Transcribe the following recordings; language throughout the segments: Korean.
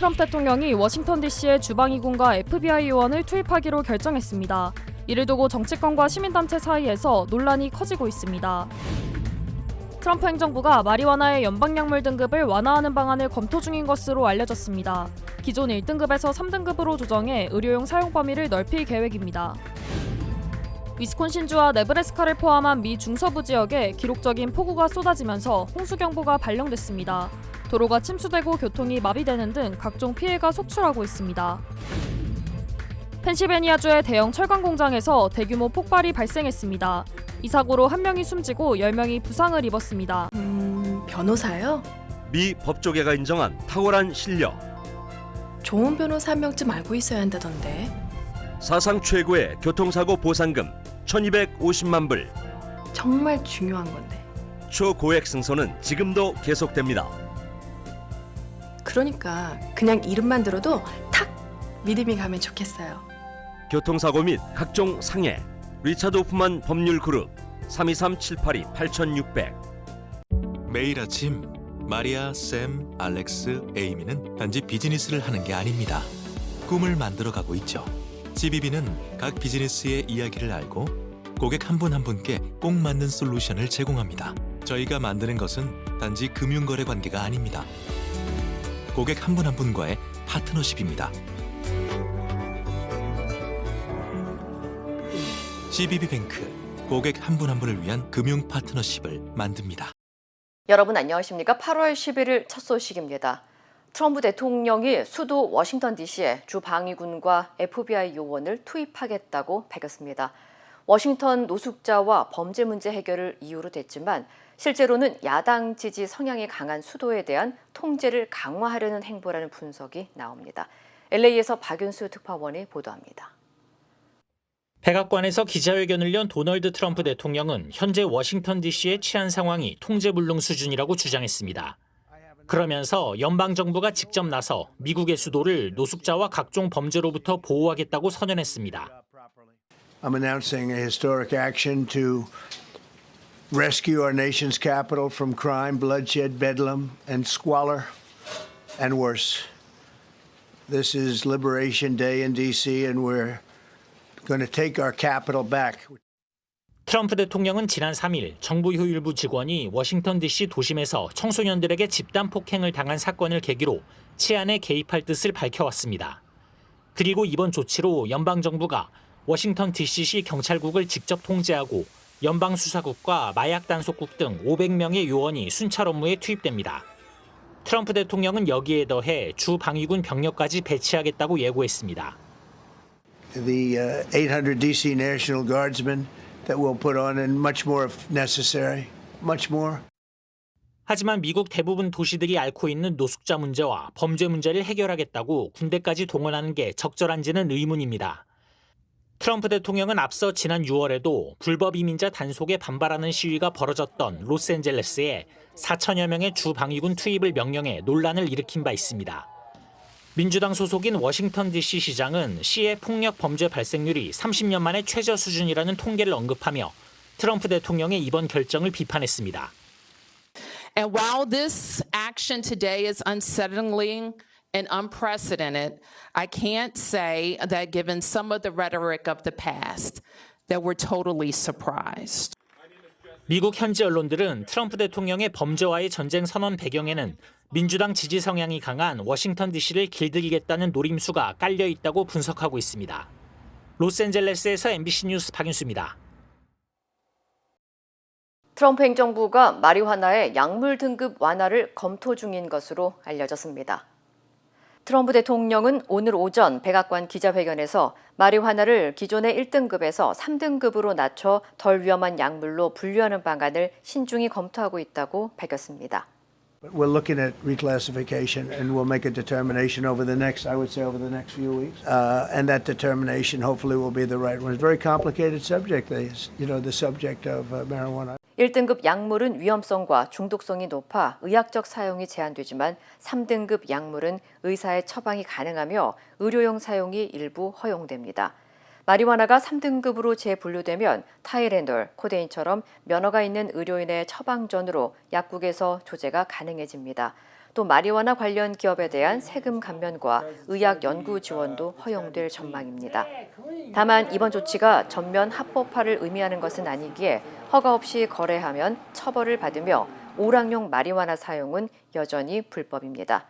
트럼프 대통령이 워싱턴 DC에 주방위군과 FBI 요원을 투입하기로 결정했습니다. 이를 두고 정치권과 시민단체 사이에서 논란이 커지고 있습니다. 트럼프 행정부가 마리화나의 연방약물 등급을 완화하는 방안을 검토 중인 것으로 알려졌습니다. 기존 1등급에서 3등급으로 조정해 의료용 사용 범위를 넓힐 계획입니다. 위스콘신주와 네브래스카를 포함한 미 중서부 지역에 기록적인 폭우가 쏟아지면서 홍수경보가 발령됐습니다. 도로가 침수되고 교통이 마비되는 등 각종 피해가 속출하고 있습니다. 펜실베니아주의 대형 철강 공장에서 대규모 폭발이 발생했습니다. 이 사고로 1명이 숨지고 10명이 부상을 입었습니다. 변호사요? 미 법조계가 인정한 탁월한 실력. 좋은 변호사 한 명쯤 알고 있어야 한다던데. 사상 최고의 교통사고 보상금 1250만 불. 정말 중요한 건데. 초고액 승소는 지금도 계속됩니다. 그러니까 그냥 이름만 들어도 탁 믿음이 가면 좋겠어요. 교통사고 및 각종 상해. 리차드 호프만 법률그룹 323-782-8600. 매일 아침 마리아, 샘, 알렉스, 에이미는 단지 비즈니스를 하는 게 아닙니다. 꿈을 만들어가고 있죠. GBB는 각 비즈니스의 이야기를 알고 고객 한 분 한 분께 꼭 맞는 솔루션을 제공합니다. 저희가 만드는 것은 단지 금융거래 관계가 아닙니다. 고객 한 분 한 분과의 파트너십입니다. GBB뱅크, 고객 한 분 한 분을 위한 금융 파트너십을 만듭니다. 여러분 안녕하십니까? 8월 11일 첫 소식입니다. 트럼프 대통령이 수도 워싱턴 DC에 주방위군과 FBI 요원을 투입하겠다고 밝혔습니다. 워싱턴 노숙자와 범죄 문제 해결을 이유로 댔지만 실제로는 야당 지지 성향이 강한 수도에 대한 통제를 강화하려는 행보라는 분석이 나옵니다. LA에서 박윤수 특파원이 보도합니다. 백악관에서 기자회견을 연 도널드 트럼프 대통령은 현재 워싱턴 DC의 치안 상황이 통제불능 수준이라고 주장했습니다. 그러면서 연방정부가 직접 나서 미국의 수도를 노숙자와 각종 범죄로부터 보호하겠다고 선언했습니다. I'm announcing a historic action to rescue our nation's capital from crime, bloodshed, bedlam, and squalor, and worse. This is Liberation Day in D.C. and we're going to take our capital back. 트럼프 대통령은 지난 3일 정부 효율부 직원이 워싱턴 DC 도심에서 청소년들에게 집단 폭행을 당한 사건을 계기로 치안에 개입할 뜻을 밝혀왔습니다. 그리고 이번 조치로 연방정부가 워싱턴 DC시 경찰국을 직접 통제하고 연방수사국과 마약단속국 등 500명의 요원이 순찰 업무에 투입됩니다. 트럼프 대통령은 여기에 더해 주방위군 병력까지 배치하겠다고 예고했습니다. The 800 D.C. National Guardsmen that we'll put on and much more if necessary, much more. 하지만 미국 대부분 도시들이 앓고 있는 노숙자 문제와 범죄 문제를 해결하겠다고 군대까지 동원하는 게 적절한지는 의문입니다. 트럼프 대통령은 앞서 지난 6월에도 불법 이민자 단속에 반발하는 시위가 벌어졌던 로스앤젤레스에 4천여 명의 주방위군 투입을 명령해 논란을 일으킨 바 있습니다. 민주당 소속인 워싱턴 DC 시장은 시의 폭력 범죄 발생률이 30년 만에 최저 수준이라는 통계를 언급하며 트럼프 대통령의 이번 결정을 비판했습니다. And while this action today is unsettling and unprecedented, I can't say that given some of the rhetoric of the past that we're totally surprised. 미국 현지 언론들은 트럼프 대통령의 범죄와의 전쟁 선언 배경에는 민주당 지지 성향이 강한 워싱턴 DC를 길들이겠다는 노림수가 깔려 있다고 분석하고 있습니다. 로스앤젤레스에서 MBC 뉴스 박윤수입니다. 트럼프 행정부가 마리화나의 약물 등급 완화를 검토 중인 것으로 알려졌습니다. 트럼프 대통령은 오늘 오전 백악관 기자회견에서 마리화나를 기존의 1등급에서 3등급으로 낮춰 덜 위험한 약물로 분류하는 방안을 신중히 검토하고 있다고 밝혔습니다. We're looking at reclassification and we'll make a determination over the next, I would say over the next few weeks. And that determination hopefully will be the right one. It's a very complicated subject, the subject of marijuana. 1등급 약물은 위험성과 중독성이 높아 의학적 사용이 제한되지만 3등급 약물은 의사의 처방이 가능하며 의료용 사용이 일부 허용됩니다. 마리화나가 3등급으로 재분류되면 타이레놀, 코데인처럼 면허가 있는 의료인의 처방 전으로 약국에서 조제가 가능해집니다. 또 마리화나 관련 기업에 대한 세금 감면과 의학 연구 지원도 허용될 전망입니다. 다만 이번 조치가 전면 합법화를 의미하는 것은 아니기에 허가 없이 거래하면 처벌을 받으며 오락용 마리화나 사용은 여전히 불법입니다.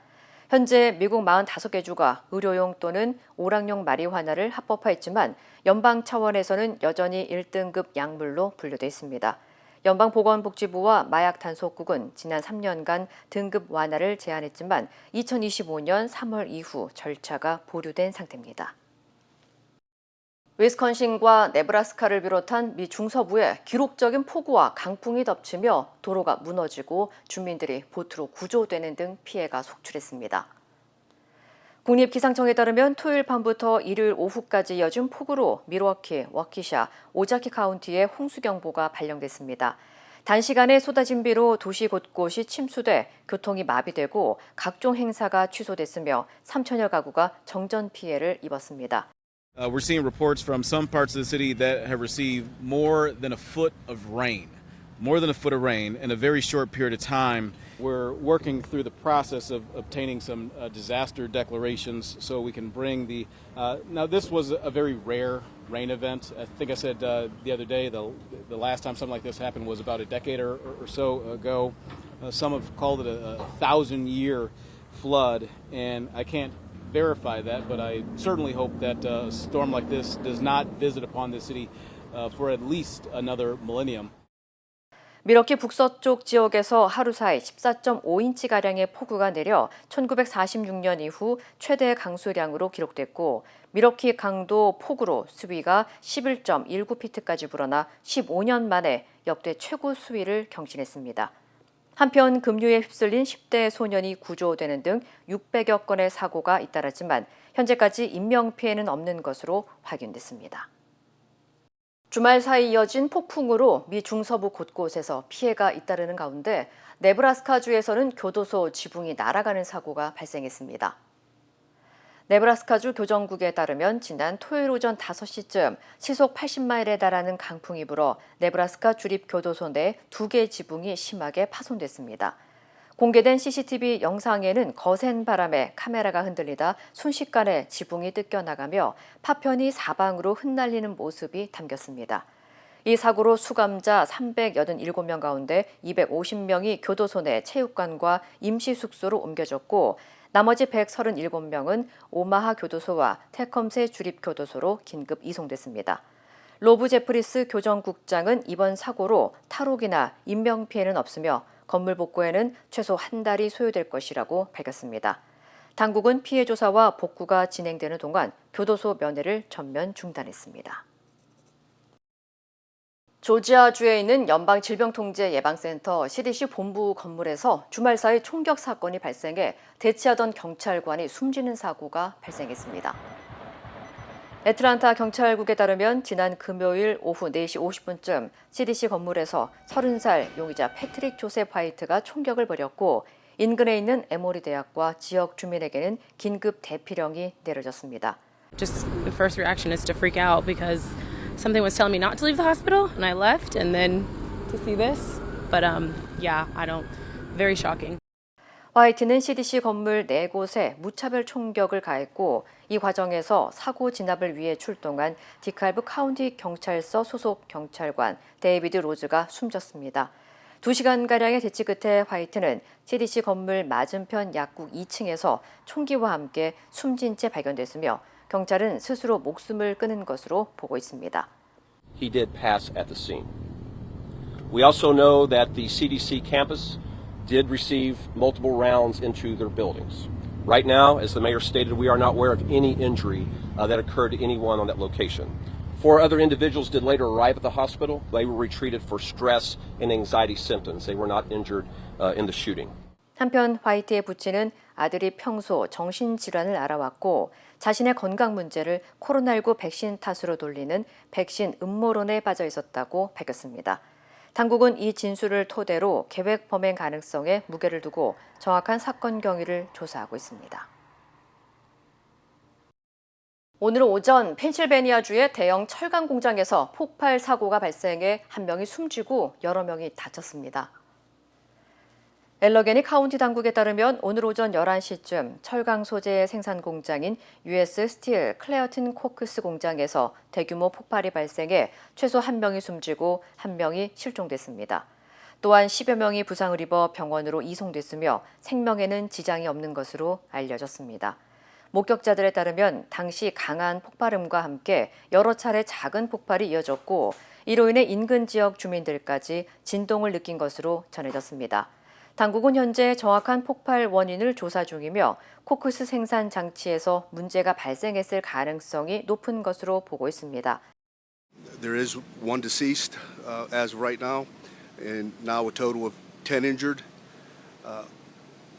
현재 미국 45개 주가 의료용 또는 오락용 마리화나를 합법화했지만 연방 차원에서는 여전히 1등급 약물로 분류돼 있습니다. 연방보건복지부와 마약단속국은 지난 3년간 등급 완화를 제안했지만 2025년 3월 이후 절차가 보류된 상태입니다. 위스콘신과 네브라스카를 비롯한 미 중서부에 기록적인 폭우와 강풍이 덮치며 도로가 무너지고 주민들이 보트로 구조되는 등 피해가 속출했습니다. 국립기상청에 따르면 토요일 밤부터 일요일 오후까지 이어진 폭우로 밀워키, 워키샤, 오자키 카운티에 홍수경보가 발령됐습니다. 단시간에 쏟아진 비로 도시 곳곳이 침수돼 교통이 마비되고 각종 행사가 취소됐으며 3천여 가구가 정전 피해를 입었습니다. We're seeing reports from some parts of the city that have received more than a foot of rain in a very short period of time. We're working through the process of obtaining some disaster declarations so we can bring the. Now, this was a very rare rain event. I think I said the other day the last time something like this happened was about a decade or so ago. Some have called it a 1,000-year flood, and I can't verify that, but I certainly hope that a storm like this does not visit upon the city for at least another millennium. 밀워키 북서쪽 지역에서 하루 사이 14.5인치가량의 폭우가 내려 1946년 이후 최대 강수량으로 기록됐고 밀워키 강도 폭우로 수위가 11.19피트까지 불어나 15년 만에 역대 최고 수위를 경신했습니다. 한편 급류에 휩쓸린 10대 소년이 구조되는 등 600여 건의 사고가 잇따랐지만 현재까지 인명피해는 없는 것으로 확인됐습니다. 주말 사이 이어진 폭풍으로 미 중서부 곳곳에서 피해가 잇따르는 가운데 네브라스카주에서는 교도소 지붕이 날아가는 사고가 발생했습니다. 네브라스카주 교정국에 따르면 지난 토요일 오전 5시쯤 시속 80마일에 달하는 강풍이 불어 네브라스카 주립교도소 내 2개 지붕이 심하게 파손됐습니다. 공개된 CCTV 영상에는 거센 바람에 카메라가 흔들리다 순식간에 지붕이 뜯겨나가며 파편이 사방으로 흩날리는 모습이 담겼습니다. 이 사고로 수감자 387명 가운데 250명이 교도소 내 체육관과 임시숙소로 옮겨졌고 나머지 137명은 오마하 교도소와 테컴세 주립교도소로 긴급 이송됐습니다. 로브 제프리스 교정국장은 이번 사고로 탈옥이나 인명피해는 없으며 건물 복구에는 최소 한 달이 소요될 것이라고 밝혔습니다. 당국은 피해 조사와 복구가 진행되는 동안 교도소 면회를 전면 중단했습니다. 조지아주에 있는 연방질병통제예방센터 CDC 본부 건물에서 주말 사이 총격 사건이 발생해 대치하던 경찰관이 숨지는 사고가 발생했습니다. 애틀란타 경찰국에 따르면 지난 금요일 오후 4시 50분쯤 CDC 건물에서 30살 용의자 패트릭 조셉 화이트가 총격을 벌였고 인근에 있는 에모리 대학과 지역 주민에게는 긴급 대피령이 내려졌습니다. Just the first reaction is to freak out because something was telling me not to leave the hospital and I left and then to see this. But yeah, very shocking. 화이트는 CDC 건물 4곳에 무차별 총격을 가했고 이 과정에서 사고 진압을 위해 출동한 디칼브 카운티 경찰서 소속 경찰관 데이비드 로즈가 숨졌습니다. 2시간가량의 대치 끝에 화이트는 CDC 건물 맞은편 약국 2층에서 총기와 함께 숨진 채 발견됐으며 경찰은 스스로 목숨을 끊은 것으로 보고 있습니다. He did pass at the scene. We also know that the CDC campus did receive multiple rounds into their buildings. Right now, as the mayor stated, we are not aware of any injury that occurred to anyone on that location. 4 other individuals did later arrive at the hospital. They were retreated for stress and anxiety symptoms. They were not injured in the shooting. 한편 화이트의 부친은 아들이 평소 정신질환을 앓아왔고 자신의 건강 문제를 코로나19 백신 탓으로 돌리는 백신 음모론에 빠져 있었다고 밝혔습니다. 당국은 이 진술을 토대로 계획 범행 가능성에 무게를 두고 정확한 사건 경위를 조사하고 있습니다. 오늘 오전 펜실베니아주의 대형 철강 공장에서 폭발 사고가 발생해 한 명이 숨지고 여러 명이 다쳤습니다. 엘러게니 카운티 당국에 따르면 오늘 오전 11시쯤 철강 소재 생산 공장인 US 스틸 클레어튼 코크스 공장에서 대규모 폭발이 발생해 최소 1명이 숨지고 1명이 실종됐습니다. 또한 10여 명이 부상을 입어 병원으로 이송됐으며 생명에는 지장이 없는 것으로 알려졌습니다. 목격자들에 따르면 당시 강한 폭발음과 함께 여러 차례 작은 폭발이 이어졌고 이로 인해 인근 지역 주민들까지 진동을 느낀 것으로 전해졌습니다. 당국은 현재 정확한 폭발 원인을 조사 중이며 코크스 생산 장치에서 문제가 발생했을 가능성이 높은 것으로 보고 있습니다. There is one deceased as of right now, and now a total of 10 injured.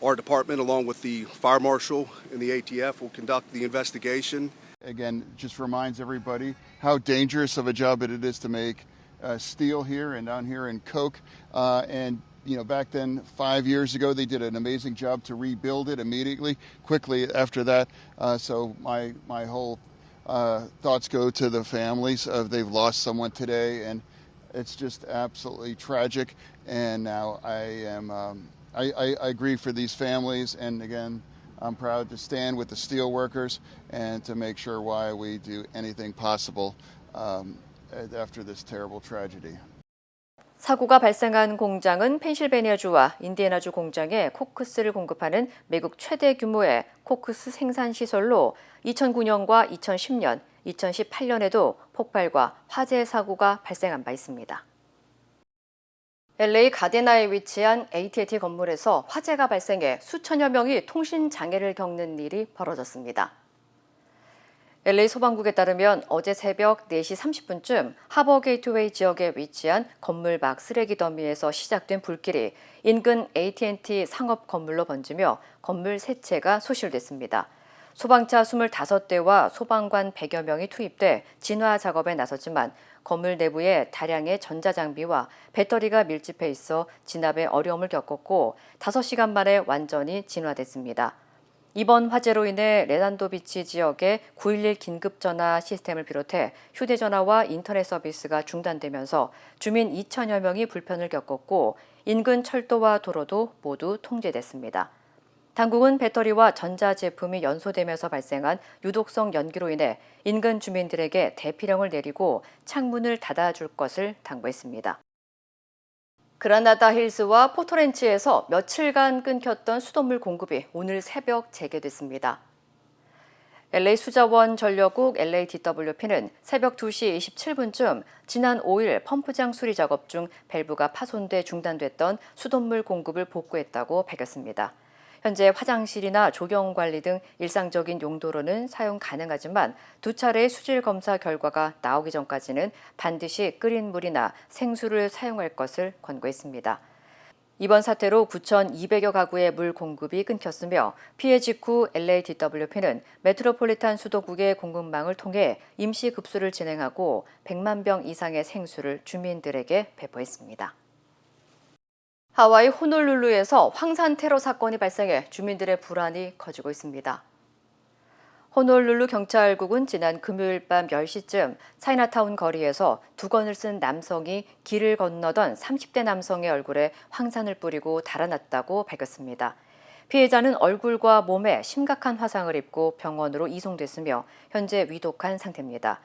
Our department, along with the fire marshal and the ATF, will conduct the investigation. Again, just reminds everybody how dangerous of a job it is to make steel here and down here in Coke. And you know, back then, 5 years ago, they did an amazing job to rebuild it immediately, quickly after that. So my whole thoughts go to the families of they've lost someone today, and it's just absolutely tragic. And now I grieve for these families, and again, I'm proud to stand with the steel workers and to make sure why we do anything possible after this terrible tragedy. 사고가 발생한 공장은 펜실베니아주와 인디애나주 공장에 코크스를 공급하는 미국 최대 규모의 코크스 생산 시설로 2009년과 2010년, 2018년에도 폭발과 화재 사고가 발생한 바 있습니다. LA 가데나에 위치한 AT&T 건물에서 화재가 발생해 수천여 명이 통신 장애를 겪는 일이 벌어졌습니다. LA 소방국에 따르면 어제 새벽 4시 30분쯤 하버 게이트웨이 지역에 위치한 건물 밖 쓰레기 더미에서 시작된 불길이 인근 AT&T 상업 건물로 번지며 건물 3채가 소실됐습니다. 소방차 25대와 소방관 100여 명이 투입돼 진화 작업에 나섰지만 건물 내부에 다량의 전자장비와 배터리가 밀집해 있어 진압에 어려움을 겪었고 5시간 만에 완전히 진화됐습니다. 이번 화재로 인해 레단도비치 지역의 911 긴급전화 시스템을 비롯해 휴대전화와 인터넷 서비스가 중단되면서 주민 2천여 명이 불편을 겪었고 인근 철도와 도로도 모두 통제됐습니다. 당국은 배터리와 전자제품이 연소되면서 발생한 유독성 연기로 인해 인근 주민들에게 대피령을 내리고 창문을 닫아줄 것을 당부했습니다. 그라나다 힐스와 포토렌치에서 며칠간 끊겼던 수돗물 공급이 오늘 새벽 재개됐습니다. LA 수자원 전력국 LADWP는 새벽 2시 27분쯤 지난 5일 펌프장 수리 작업 중 밸브가 파손돼 중단됐던 수돗물 공급을 복구했다고 밝혔습니다. 현재 화장실이나 조경 관리 등 일상적인 용도로는 사용 가능하지만 2차례의 수질 검사 결과가 나오기 전까지는 반드시 끓인 물이나 생수를 사용할 것을 권고했습니다. 이번 사태로 9,200여 가구의 물 공급이 끊겼으며 피해 직후 LADWP는 메트로폴리탄 수도국의 공급망을 통해 임시 급수를 진행하고 100만 병 이상의 생수를 주민들에게 배포했습니다. 하와이 호놀룰루에서 황산 테러 사건이 발생해 주민들의 불안이 커지고 있습니다. 호놀룰루 경찰국은 지난 금요일 밤 10시쯤 차이나타운 거리에서 두건을 쓴 남성이 길을 건너던 30대 남성의 얼굴에 황산을 뿌리고 달아났다고 밝혔습니다. 피해자는 얼굴과 몸에 심각한 화상을 입고 병원으로 이송됐으며 현재 위독한 상태입니다.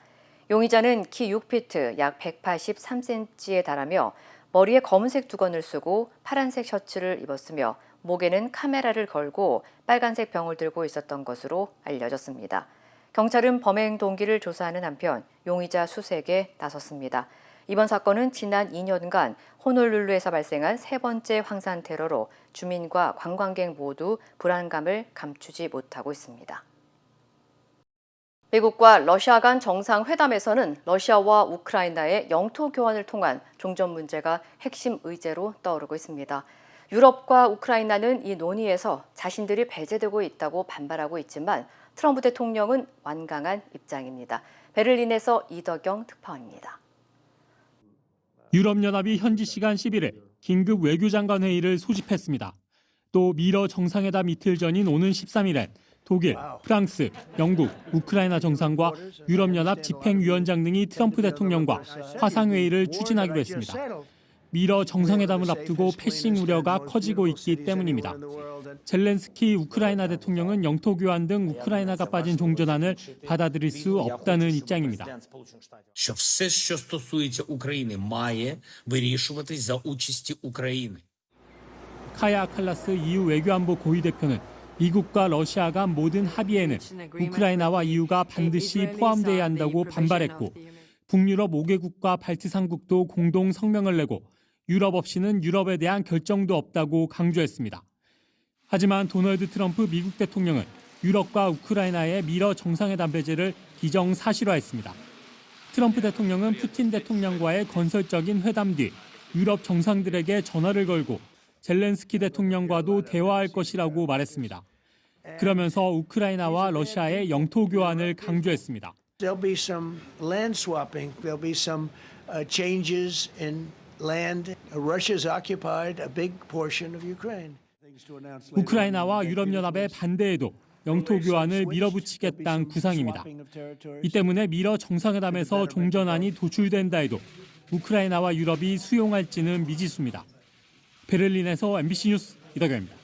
용의자는 키 6피트, 약 183cm에 달하며 머리에 검은색 두건을 쓰고 파란색 셔츠를 입었으며 목에는 카메라를 걸고 빨간색 병을 들고 있었던 것으로 알려졌습니다. 경찰은 범행 동기를 조사하는 한편 용의자 수색에 나섰습니다. 이번 사건은 지난 2년간 호놀룰루에서 발생한 3번째 황산 테러로 주민과 관광객 모두 불안감을 감추지 못하고 있습니다. 미국과 러시아 간 정상회담에서는 러시아와 우크라이나의 영토 교환을 통한 종전 문제가 핵심 의제로 떠오르고 있습니다. 유럽과 우크라이나는 이 논의에서 자신들이 배제되고 있다고 반발하고 있지만 트럼프 대통령은 완강한 입장입니다. 베를린에서 이덕영 특파원입니다. 유럽연합이 현지 시간 11일 긴급 외교장관 회의를 소집했습니다. 또 미러 정상회담 이틀 전인 오는 13일엔 독일, 프랑스, 영국, 우크라이나 정상과 유럽연합 집행위원장 등이 트럼프 대통령과 화상회의를 추진하기로 했습니다. 미러 정상회담을 앞두고 패싱 우려가 커지고 있기 때문입니다. 젤렌스키 우크라이나 대통령은 영토 교환 등 우크라이나가 빠진 종전안을 받아들일 수 없다는 입장입니다. що все, що стосується України, має вирішуватись за участі України. 카야 칼라스 EU 외교안보 고위 대표는 미국과 러시아 간 모든 합의에는 우크라이나와 EU가 반드시 포함돼야 한다고 반발했고 북유럽 5개국과 발트 3국도 공동 성명을 내고 유럽 없이는 유럽에 대한 결정도 없다고 강조했습니다. 하지만 도널드 트럼프 미국 대통령은 유럽과 우크라이나의 미러 정상회담 배제를 기정사실화했습니다. 트럼프 대통령은 푸틴 대통령과의 건설적인 회담 뒤 유럽 정상들에게 전화를 걸고 젤렌스키 대통령과도 대화할 것이라고 말했습니다. 그러면서 우크라이나와 러시아의 영토 교환을 강조했습니다. There'll be some land swapping. There'll be some changes in land. Russia's occupied a big portion of Ukraine. 우크라이나와 유럽연합의 반대에도 영토 교환을 밀어붙이겠다는 구상입니다. 이 때문에 미러 정상회담에서 종전안이 도출된다 해도 우크라이나와 유럽이 수용할지는 미지수입니다. 베를린에서 MBC 뉴스 이덕영입니다.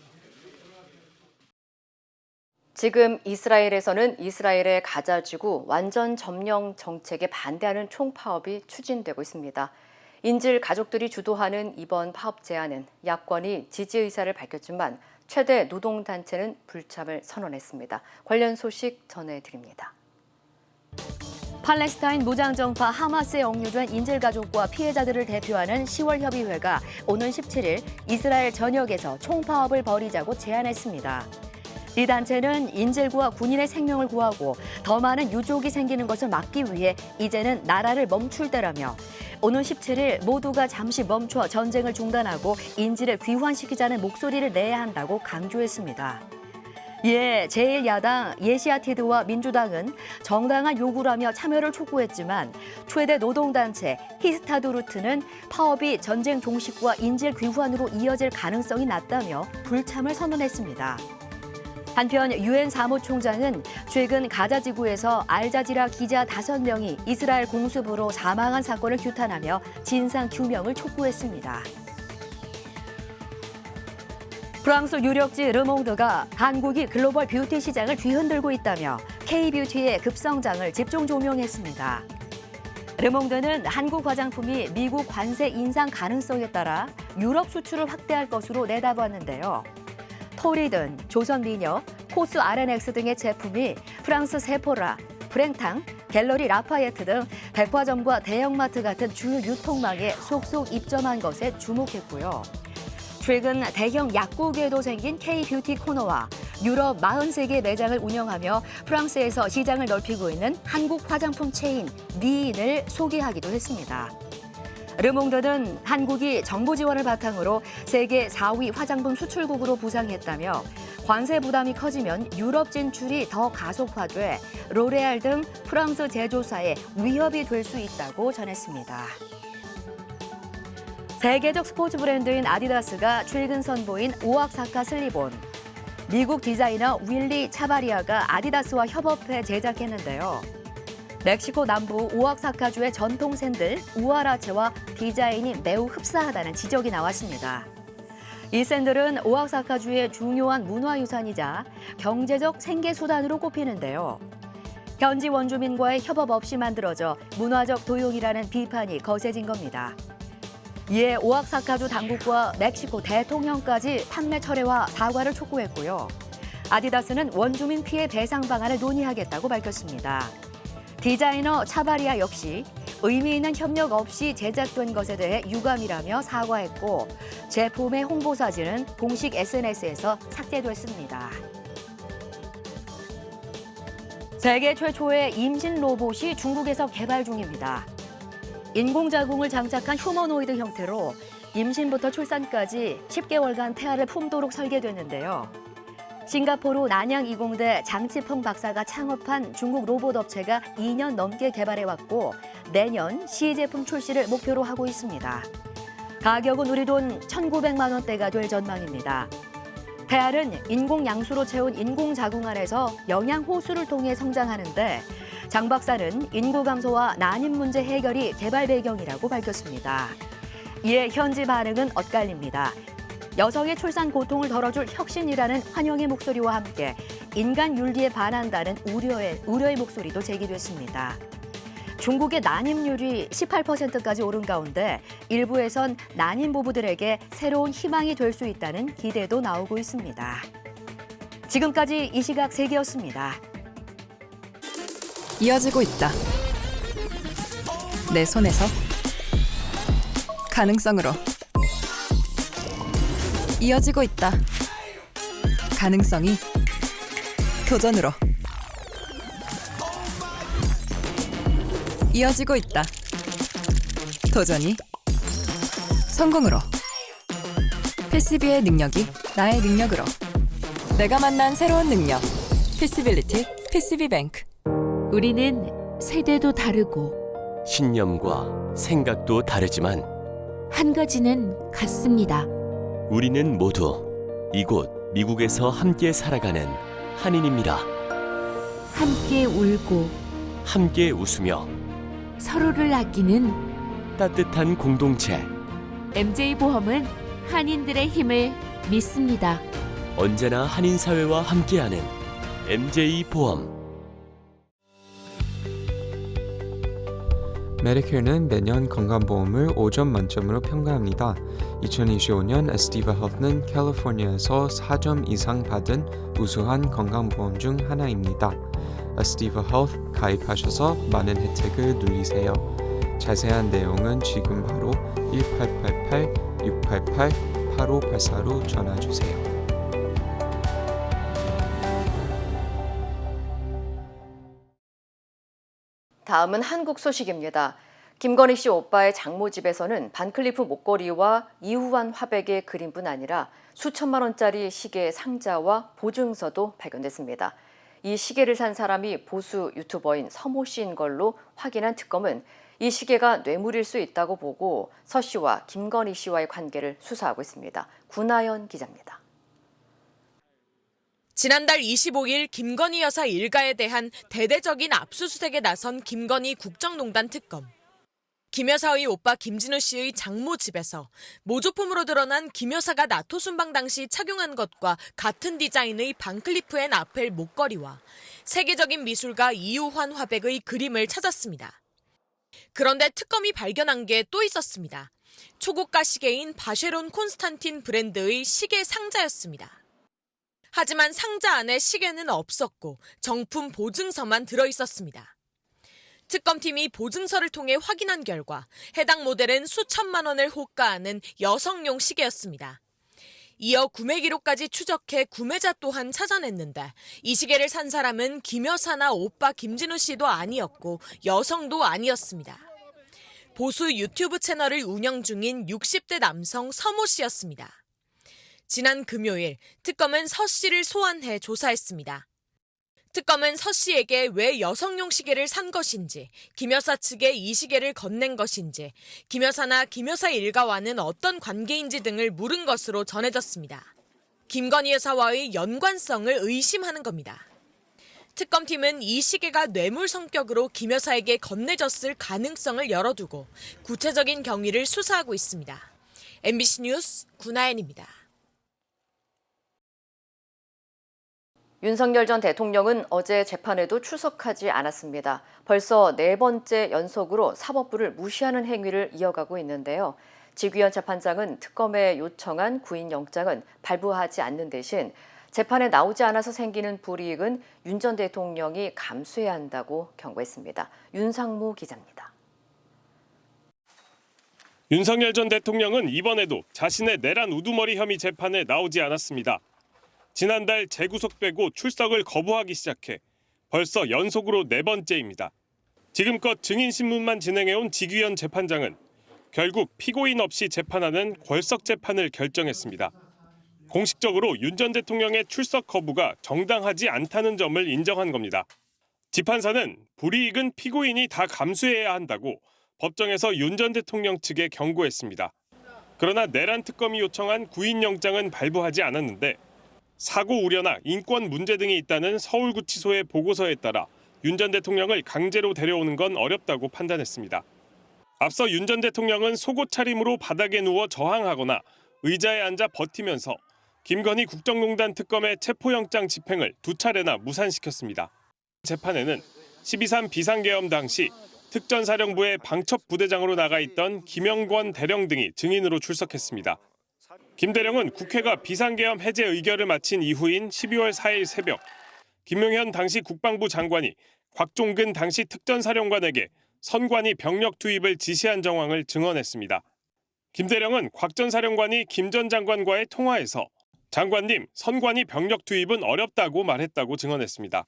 지금 이스라엘에서는 이스라엘의 가자지구 완전 점령 정책에 반대하는 총파업이 추진되고 있습니다. 인질 가족들이 주도하는 이번 파업 제안은 야권이 지지 의사를 밝혔지만 최대 노동단체는 불참을 선언했습니다. 관련 소식 전해드립니다. 팔레스타인 무장정파 하마스에 억류된 인질가족과 피해자들을 대표하는 10월 협의회가 오는 17일 이스라엘 전역에서 총파업을 벌이자고 제안했습니다. 이 단체는 인질과 군인의 생명을 구하고 더 많은 유족이 생기는 것을 막기 위해 이제는 나라를 멈출 때라며 오는 17일 모두가 잠시 멈춰 전쟁을 중단하고 인질을 귀환시키자는 목소리를 내야 한다고 강조했습니다. 이에 제1야당 예시아티드와 민주당은 정당한 요구라며 참여를 촉구했지만 최대 노동단체 히스타도르트는 파업이 전쟁 종식과 인질 귀환으로 이어질 가능성이 낮다며 불참을 선언했습니다. 한편 유엔 사무총장은 최근 가자 지구에서 알자지라 기자 5명이 이스라엘 공습으로 사망한 사건을 규탄하며 진상 규명을 촉구했습니다. 프랑스 유력지 르몽드가 한국이 글로벌 뷰티 시장을 뒤흔들고 있다며 K-뷰티의 급성장을 집중 조명했습니다. 르몽드는 한국 화장품이 미국 관세 인상 가능성에 따라 유럽 수출을 확대할 것으로 내다봤는데요. 토리든, 조선미녀, 코스 RNX 등의 제품이 프랑스 세포라, 프랭탕, 갤러리 라파예트 등 백화점과 대형마트 같은 주요 유통망에 속속 입점한 것에 주목했고요. 최근 대형 약국에도 생긴 K-뷰티 코너와 유럽 43개 매장을 운영하며 프랑스에서 시장을 넓히고 있는 한국 화장품 체인 니인을 소개하기도 했습니다. 르몽드는 한국이 정부 지원을 바탕으로 세계 4위 화장품 수출국으로 부상했다며 관세 부담이 커지면 유럽 진출이 더 가속화돼 로레알 등 프랑스 제조사에 위협이 될 수 있다고 전했습니다. 세계적 스포츠 브랜드인 아디다스가 최근 선보인 오악사카 슬립온. 미국 디자이너 윌리 차바리아가 아디다스와 협업해 제작했는데요. 멕시코 남부 오악사카주의 전통 샌들 우아라체와 디자인이 매우 흡사하다는 지적이 나왔습니다. 이 샌들은 오악사카주의 중요한 문화유산이자 경제적 생계수단으로 꼽히는데요. 현지 원주민과의 협업 없이 만들어져 문화적 도용이라는 비판이 거세진 겁니다. 이에 오악사카주 당국과 멕시코 대통령까지 판매 철회와 사과를 촉구했고요. 아디다스는 원주민 피해 배상 방안을 논의하겠다고 밝혔습니다. 디자이너 차바리아 역시 의미 있는 협력 없이 제작된 것에 대해 유감이라며 사과했고 제품의 홍보 사진은 공식 SNS에서 삭제됐습니다. 세계 최초의 임신 로봇이 중국에서 개발 중입니다. 인공자궁을 장착한 휴머노이드 형태로 임신부터 출산까지 10개월간 태아를 품도록 설계됐는데요. 싱가포르 난양이공대 장치펑 박사가 창업한 중국 로봇 업체가 2년 넘게 개발해왔고 내년 시제품 출시를 목표로 하고 있습니다. 가격은 우리 돈 1,900만 원대가 될 전망입니다. 태아는 인공 양수로 채운 인공 자궁 안에서 영양 호수를 통해 성장하는데 장 박사는 인구 감소와 난임 문제 해결이 개발 배경이라고 밝혔습니다. 이에 현지 반응은 엇갈립니다. 여성의 출산 고통을 덜어줄 혁신이라는 환영의 목소리와 함께 인간 윤리에 반한다는 우려의 목소리도 제기됐습니다. 중국의 난임률이 18%까지 오른 가운데 일부에선 난임 부부들에게 새로운 희망이 될 수 있다는 기대도 나오고 있습니다. 지금까지 이 시각 세계였습니다. 이어지고 있다. 내 손에서 가능성으로 이어지고 있다. 가능성이 도전으로 이어지고 있다. 도전이 성공으로. 패시비의 능력이 나의 능력으로. 내가 만난 새로운 능력. 패시빌리티 패시비뱅크. 우리는 세대도 다르고 신념과 생각도 다르지만 한 가지는 같습니다. 우리는 모두 이곳 미국에서 함께 살아가는 한인입니다. 함께 울고 함께 웃으며 서로를 아끼는 따뜻한 공동체. MJ보험은 한인들의 힘을 믿습니다. 언제나 한인 사회와 함께하는 MJ보험. 메디케어는 매년 건강보험을 5점 만점으로 평가합니다. 2025년 에스티바 헬스는 캘리포니아에서 4점 이상 받은 우수한 건강보험 중 하나입니다. 에스티바 헬스 가입하셔서 많은 혜택을 누리세요. 자세한 내용은 지금 바로 1888-688-8584로 전화주세요. 다음은 한국 소식입니다. 김건희 씨 오빠의 장모집에서는 반클리프 목걸이와 이후환 화백의 그림뿐 아니라 수천만 원짜리 시계 상자와 보증서도 발견됐습니다. 이 시계를 산 사람이 보수 유튜버인 서모 씨인 걸로 확인한 특검은 이 시계가 뇌물일 수 있다고 보고 서 씨와 김건희 씨와의 관계를 수사하고 있습니다. 구나연 기자입니다. 지난달 25일 김건희 여사 일가에 대한 대대적인 압수수색에 나선 김건희 국정농단 특검. 김 여사의 오빠 김진우 씨의 장모 집에서 모조품으로 드러난 김 여사가 나토 순방 당시 착용한 것과 같은 디자인의 반클리프 앤 아펠 목걸이와 세계적인 미술가 이후환 화백의 그림을 찾았습니다. 그런데 특검이 발견한 게 또 있었습니다. 초고가 시계인 바쉐론 콘스탄틴 브랜드의 시계 상자였습니다. 하지만 상자 안에 시계는 없었고 정품 보증서만 들어있었습니다. 특검팀이 보증서를 통해 확인한 결과 해당 모델은 수천만 원을 호가하는 여성용 시계였습니다. 이어 구매 기록까지 추적해 구매자 또한 찾아냈는데 이 시계를 산 사람은 김 여사나 오빠 김진우 씨도 아니었고 여성도 아니었습니다. 보수 유튜브 채널을 운영 중인 60대 남성 서모 씨였습니다. 지난 금요일 특검은 서 씨를 소환해 조사했습니다. 특검은 서 씨에게 왜 여성용 시계를 산 것인지, 김 여사 측에 이 시계를 건넨 것인지, 김 여사나 김 여사 일가와는 어떤 관계인지 등을 물은 것으로 전해졌습니다. 김건희 여사와의 연관성을 의심하는 겁니다. 특검팀은 이 시계가 뇌물 성격으로 김 여사에게 건네졌을 가능성을 열어두고 구체적인 경위를 수사하고 있습니다. MBC 뉴스 구나연입니다. 윤석열 전 대통령은 어제 재판에도 출석하지 않았습니다. 벌써 4번째 연속으로 사법부를 무시하는 행위를 이어가고 있는데요. 지규현 재판장은 특검에 요청한 구인영장은 발부하지 않는 대신 재판에 나오지 않아서 생기는 불이익은 윤 전 대통령이 감수해야 한다고 경고했습니다. 윤상무 기자입니다. 윤석열 전 대통령은 이번에도 자신의 내란 우두머리 혐의 재판에 나오지 않았습니다. 지난달 재구속되고 출석을 거부하기 시작해 벌써 연속으로 4번째입니다. 지금껏 증인신문만 진행해온 지규현 재판장은 결국 피고인 없이 재판하는 궐석 재판을 결정했습니다. 공식적으로 윤 전 대통령의 출석 거부가 정당하지 않다는 점을 인정한 겁니다. 재판사는 불이익은 피고인이 다 감수해야 한다고 법정에서 윤 전 대통령 측에 경고했습니다. 그러나 내란 특검이 요청한 구인영장은 발부하지 않았는데 사고 우려나 인권 문제 등이 있다는 서울구치소의 보고서에 따라 윤 전 대통령을 강제로 데려오는 건 어렵다고 판단했습니다. 앞서 윤 전 대통령은 속옷 차림으로 바닥에 누워 저항하거나 의자에 앉아 버티면서 김건희 국정농단 특검의 체포영장 집행을 2차례나 무산시켰습니다. 재판에는 12.3 비상계엄 당시 특전사령부의 방첩부대장으로 나가 있던 김영권 대령 등이 증인으로 출석했습니다. 김 대령은 국회가 비상계엄 해제 의결을 마친 이후인 12월 4일 새벽 김용현 당시 국방부 장관이 곽종근 당시 특전사령관에게 선관위 병력 투입을 지시한 정황을 증언했습니다. 김 대령은 곽 전 사령관이 김 전 장관과의 통화에서 장관님, 선관위 병력 투입은 어렵다고 말했다고 증언했습니다.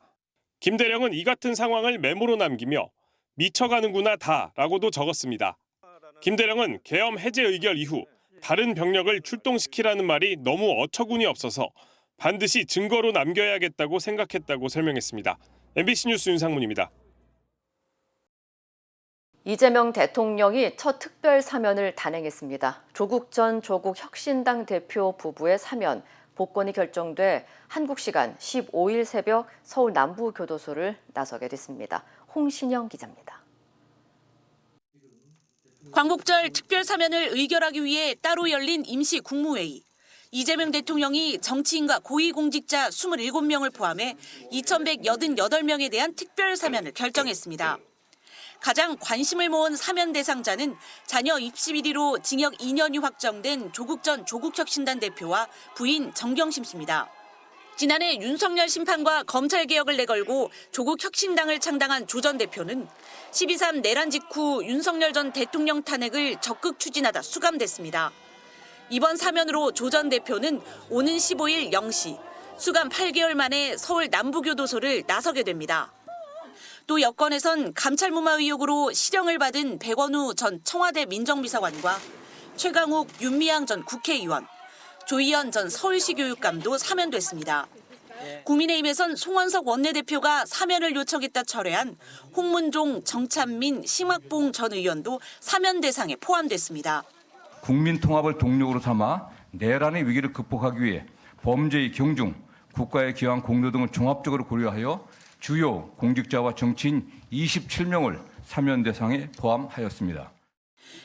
김 대령은 이 같은 상황을 메모로 남기며 미쳐가는구나 다라고도 적었습니다. 김 대령은 계엄 해제 의결 이후 다른 병력을 출동시키라는 말이 너무 어처구니 없어서 반드시 증거로 남겨야겠다고 생각했다고 설명했습니다. MBC 뉴스 윤상문입니다. 이재명 대통령이 첫 특별 사면을 단행했습니다. 조국 전 조국혁신당 대표 부부의 사면, 복권이 결정돼 한국 시간 15일 새벽 서울 남부교도소를 나서게 됐습니다. 홍신영 기자입니다. 광복절 특별 사면을 의결하기 위해 따로 열린 임시 국무회의. 이재명 대통령이 정치인과 고위공직자 27명을 포함해 2,188명에 대한 특별 사면을 결정했습니다. 가장 관심을 모은 사면 대상자는 자녀 입시 비리로 징역 2년이 확정된 조국 전 조국혁신단 대표와 부인 정경심 씨입니다. 지난해 윤석열 심판과 검찰개혁을 내걸고 조국혁신당을 창당한 조 전 대표는 12.3 내란 직후 윤석열 전 대통령 탄핵을 적극 추진하다 수감됐습니다. 이번 사면으로 조 전 대표는 오는 15일 0시, 수감 8개월 만에 서울 남부교도소를 나서게 됩니다. 또 여권에선 감찰무마 의혹으로 실형을 받은 백원우 전 청와대 민정비서관과 최강욱, 윤미향 전 국회의원, 조희연 전 서울시 교육감도 사면됐습니다. 국민의힘에선 송원석 원내대표가 사면을 요청했다 철회한 홍문종, 정찬민, 심학봉 전 의원도 사면 대상에 포함됐습니다. 국민 통합을 동력으로 삼아 내란의 위기를 극복하기 위해 범죄의 경중, 국가의 기여한 공로 등을 종합적으로 고려하여 주요 공직자와 정치인 27명을 사면 대상에 포함하였습니다.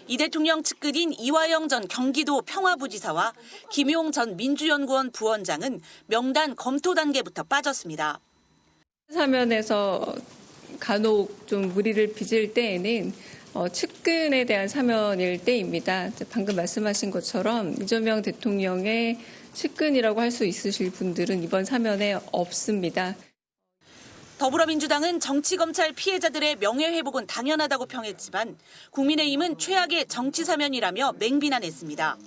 이 대통령 측근인 이화영 전 경기도 평화부지사와 김용 전 민주연구원 부원장은 명단 검토 단계부터 빠졌습니다. 사면에서 간혹 좀 무리를 빚을 때에는 측근에 대한 사면일 때입니다. 방금 말씀하신 것처럼 이재명 대통령의 측근이라고 할 수 있으실 분들은 이번 사면에 없습니다. 더불어민주당은 정치검찰 피해자들의 명예회복은 당연하다고 평했지만 국민의힘은 최악의 정치사면이라며 맹비난했습니다.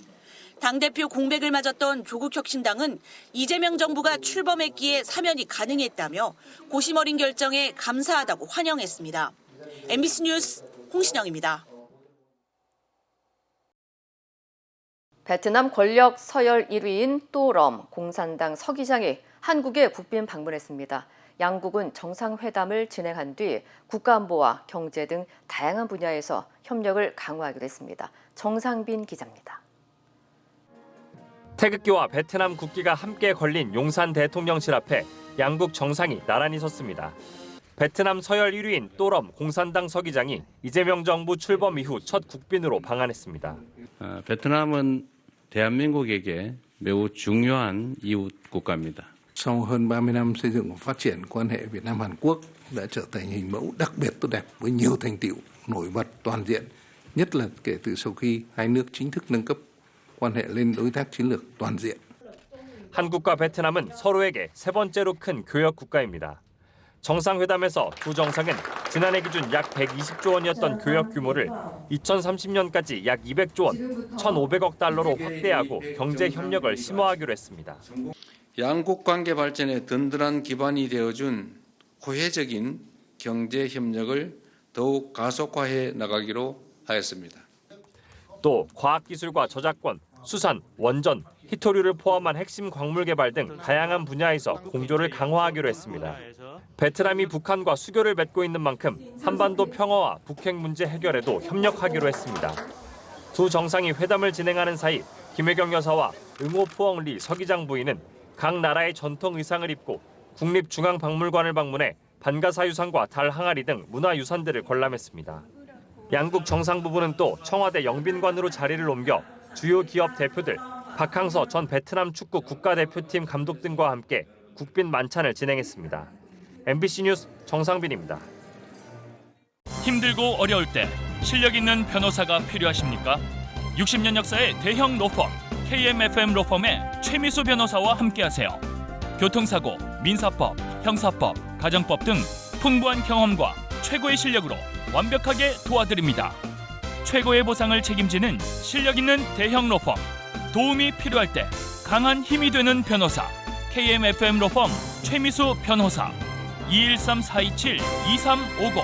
당대표 공백을 맞았던 조국혁신당은 이재명 정부가 출범했기에 사면이 가능했다며 고심 어린 결정에 감사하다고 환영했습니다. MBC 뉴스 홍신영입니다. 베트남 권력 서열 1위인 또럼 공산당 서기장이 한국에 국빈 방문했습니다. 양국은 정상회담을 진행한 뒤 국가안보와 경제 등 다양한 분야에서 협력을 강화하기로 했습니다. 정상빈 기자입니다. 태극기와 베트남 국기가 함께 걸린 용산 대통령실 앞에 양국 정상이 나란히 섰습니다. 베트남 서열 1위인 또럼 공산당 서기장이 이재명 정부 출범 이후 첫 국빈으로 방한했습니다. 베트남은 대한민국에게 매우 중요한 이웃 국가입니다. Sau hơn 30 năm xây dựng và phát triển quan hệ Việt Nam Hàn Quốc đã trở thành hình mẫu đặc biệt tốt đẹp với nhiều thành tựu nổi bật toàn diện, nhất là kể từ sau khi hai nước chính thức nâng cấp quan hệ lên đối tác chiến lược toàn diện. 한국과 베트남은 서로에게 세 번째로 큰 교역 국가입니다. 정상회담에서 두 정상은 지난해 기준 약 120조 원이었던 교역 규모를 2030년까지 약 200조 원, 1,500억 달러로 확대하고 경제 협력을 심화하기로 했습니다. 양국 관계 발전에 든든한 기반이 되어준 호혜적인 경제 협력을 더욱 가속화해 나가기로 하였습니다. 또 과학기술과 저작권, 수산, 원전, 희토류를 포함한 핵심 광물 개발 등 다양한 분야에서 공조를 강화하기로 했습니다. 베트남이 북한과 수교를 맺고 있는 만큼 한반도 평화와 북핵 문제 해결에도 협력하기로 했습니다. 두 정상이 회담을 진행하는 사이 김혜경 여사와 응호푸엉 리 서기장 부인은 각 나라의 전통 의상을 입고 국립중앙박물관을 방문해 반가사유상과 달 항아리 등 문화유산들을 관람했습니다. 양국 정상 부부는 또 청와대 영빈관으로 자리를 옮겨 주요 기업 대표들, 박항서 전 베트남 축구 국가대표팀 감독 등과 함께 국빈 만찬을 진행했습니다. MBC 뉴스 정상빈입니다. 힘들고 어려울 때 실력 있는 변호사가 필요하십니까? 60년 역사의 대형 로펌 KMFM 로펌의 최미수 변호사와 함께하세요. 교통사고, 민사법, 형사법, 가정법 등 풍부한 경험과 최고의 실력으로 완벽하게 도와드립니다. 최고의 보상을 책임지는 실력 있는 대형 로펌, 도움이 필요할 때 강한 힘이 되는 변호사 KMFM 로펌 최미수 변호사 213-427-2350.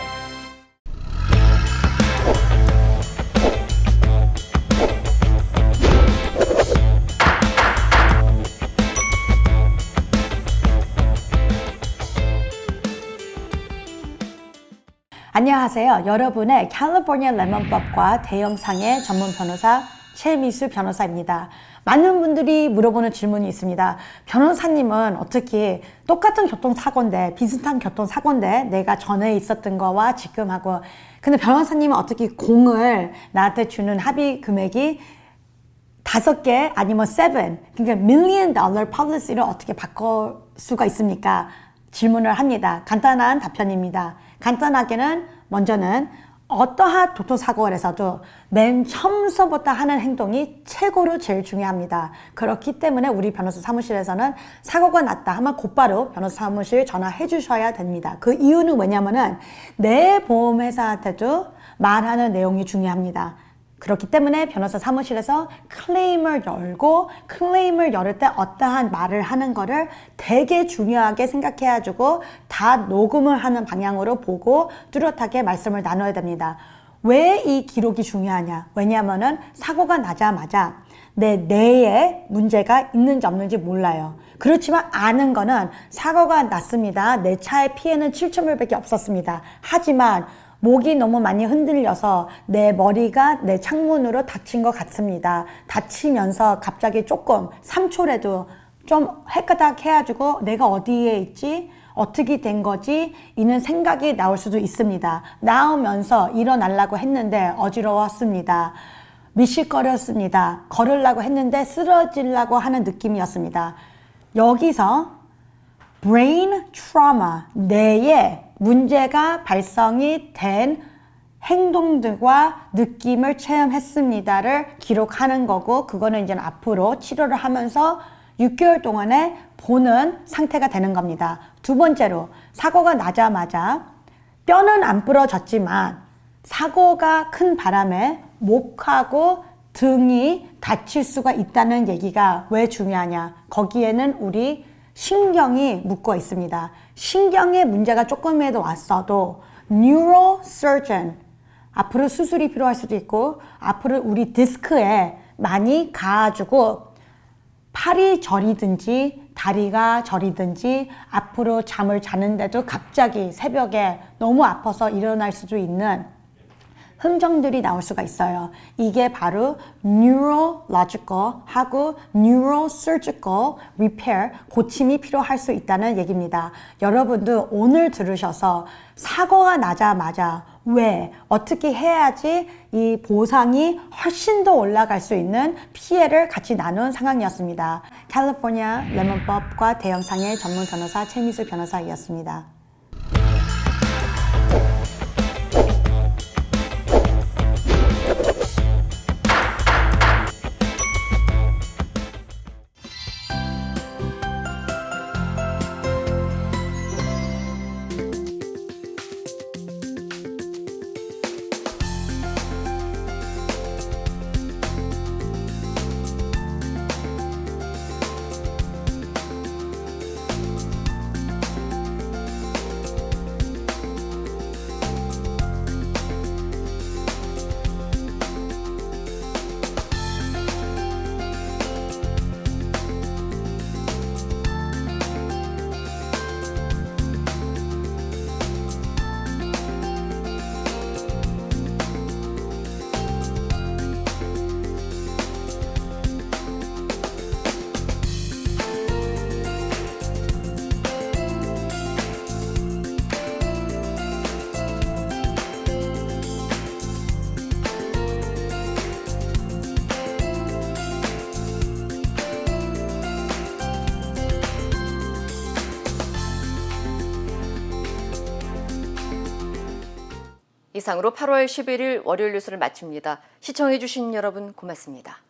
안녕하세요. 여러분의 캘리포니아 레몬법과 대형상해 전문 변호사 최미수 변호사입니다. 많은 분들이 물어보는 질문이 있습니다. 변호사님은 어떻게 똑같은 교통사고인데, 비슷한 교통사고인데 내가 전에 있었던 거와 지금하고, 근데 변호사님은 어떻게 공을 나한테 주는 합의 금액이 5개 아니면 7, 그러니까 $1 million policy를 어떻게 바꿀 수가 있습니까? 질문을 합니다. 간단한 답변입니다. 간단하게는 먼저는 어떠한 교통사고에서도 맨 처음서부터 하는 행동이 최고로 제일 중요합니다. 그렇기 때문에 우리 변호사 사무실에서는 사고가 났다 하면 곧바로 변호사 사무실 전화해 주셔야 됩니다. 그 이유는 뭐냐면은 내 보험회사한테도 말하는 내용이 중요합니다. 그렇기 때문에 변호사 사무실에서 클레임을 열고, 클레임을 열을 때 어떠한 말을 하는 거를 되게 중요하게 생각해가지고 다 녹음을 하는 방향으로 보고 뚜렷하게 말씀을 나눠야 됩니다. 왜 이 기록이 중요하냐? 왜냐하면은 사고가 나자마자 내 뇌에 문제가 있는지 없는지 몰라요. 그렇지만 아는 거는 사고가 났습니다. 내 차의 피해는 7,000불밖에 없었습니다. 하지만 목이 너무 많이 흔들려서 내 머리가 내 창문으로 닥친 것 같습니다. 다치면서 갑자기 조금 3초라도 좀 헷가닥 해가지고 내가 어디에 있지? 어떻게 된 거지? 이런 생각이 나올 수도 있습니다. 나오면서 일어나려고 했는데 어지러웠습니다. 미식거렸습니다. 걸으려고 했는데 쓰러지려고 하는 느낌이었습니다. 여기서 brain trauma, 뇌에 문제가 발생이 된 행동들과 느낌을 체험했습니다를 기록하는 거고, 그거는 이제 앞으로 치료를 하면서 6개월 동안에 보는 상태가 되는 겁니다. 두 번째로, 사고가 나자마자 뼈는 안 부러졌지만 사고가 큰 바람에 목하고 등이 다칠 수가 있다는 얘기가 왜 중요하냐? 거기에는 우리 신경이 묶어 있습니다. 신경에 문제가 조금이라도 왔어도 neurosurgeon, 앞으로 수술이 필요할 수도 있고, 앞으로 우리 디스크에 많이 가가지고 팔이 저리든지 다리가 저리든지 앞으로 잠을 자는데도 갑자기 새벽에 너무 아파서 일어날 수도 있는 흔적들이 나올 수가 있어요. 이게 바로 neurological 하고 neurosurgical repair, 고침이 필요할 수 있다는 얘기입니다. 여러분도 오늘 들으셔서 사고가 나자마자 왜, 어떻게 해야지 이 보상이 훨씬 더 올라갈 수 있는 피해를 같이 나눈 상황이었습니다. 캘리포니아 레몬법과 대형상해 전문 변호사 최미수 변호사이었습니다. 이상으로 8월 11일 월요일 뉴스를 마칩니다. 시청해주신 여러분 고맙습니다.